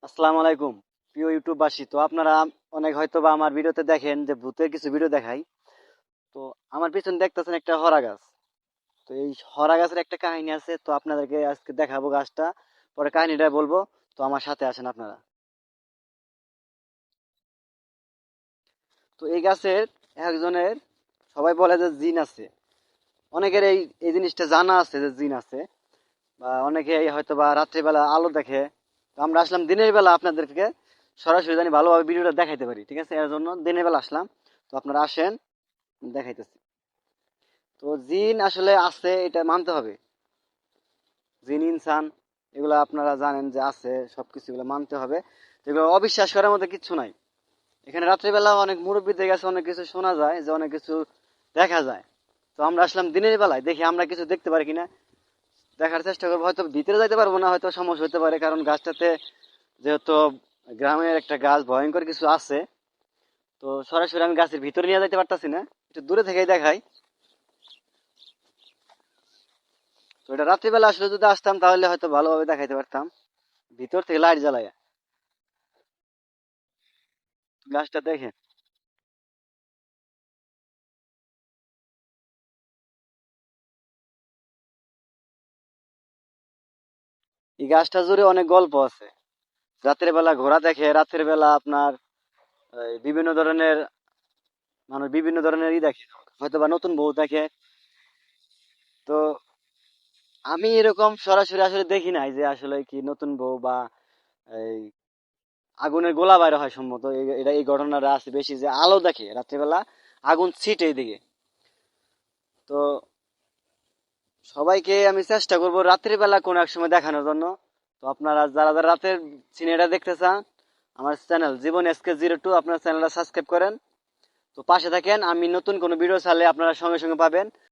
আসসালামু আলাইকুম প্রিয় ইউটিউববাসী। তো আপনারা অনেক হয়তো বা আমার ভিডিওতে দেখেন যে ভূতের কিছু ভিডিও দেখাই। তো আমার পিছনে দেখতেছেন একটা হরা গাছ। তো এই হরা গাছের একটা কাহিনী আছে, তো আপনাদেরকে আজকে দেখাবো গাছটা, পরে কাহিনীটা বলবো। তো আমার সাথে আসেন আপনারা। তো এই গাছের একজনের, সবাই বলে যে জিন আছে। অনেকের এই এই জিনিসটা জানা আছে যে জিন আছে, বা অনেকে হয়তো বা রাত্রিবেলা আলো দেখে। তো আমরা আসলাম দিনের বেলা আপনাদেরকে সরাসরি জানি ভালোভাবে ভিডিওটা দেখাইতে পারি, ঠিক আছে? এর জন্য দিনের বেলা আসলাম। তো আপনারা আসেন, দেখাইতেছি। তো জিন আসলে আছে এটা মানতে হবে। জিন ইনসান এগুলা আপনারা জানেন যে আছে, সবকিছু এগুলো মানতে হবে। তো এগুলো অবিশ্বাস করার মতো কিছু নাই। এখানে রাত্রিবেলা অনেক মুরব্বীদের কাছে অনেক কিছু শোনা যায়, যে অনেক কিছু দেখা যায়। তো আমরা আসলাম দিনের বেলায়, দেখি আমরা কিছু দেখতে পারি কিনা, দেখার চেষ্টা করবো। হয়তো ভিতরে যাইতে পারবো না, হয়তো সমস্যা হতে পারে, কারণ গাছটাতে যেহেতু গ্রামের একটা গাছ, ভয়ঙ্কর কিছু আছে। তো সরাসরি আমি গাছের ভিতরে নিয়ে যাইতে পারতাছি না, একটু দূরে থেকেই দেখাই। তো এটা রাত্রিবেলা আসলে যদি আসতাম তাহলে হয়তো ভালোভাবে দেখাইতে পারতাম, ভিতর থেকে লাইট জ্বালায়। গাছটা দেখেন, এই গাছটা জুড়ে অনেক গল্প আছে। রাতের বেলা ঘোড়া দেখে, রাতের বেলা আপনার বিভিন্ন ধরনের মানুষ বিভিন্ন ধরনের দেখে, হয়তো বা নতুন বউ দেখে। তো আমি এরকম সরাসরি আসলে দেখি নাই যে আসলে কি নতুন বউ বা এই আগুনের গোলা বাইরে হয় সম্ভবত। এটা এই ঘটনাটা আছে বেশি, যে আলো দেখে রাত্রিবেলা, আগুন ছিটে এদিকে। তো সবাইকে আমি চেষ্টা করবো রাত্রির বেলা কোন এক সময় দেখানোর জন্য। তো আপনারা যারা যারা রাতের সিনেমাটা দেখতে চান, আমার চ্যানেল জীবন SK02, আপনার চ্যানেলটা সাবস্ক্রাইব করেন। তো পাশে থাকেন, আমি নতুন কোনো ভিডিও ছাড়লে আপনারা সঙ্গে সঙ্গে পাবেন।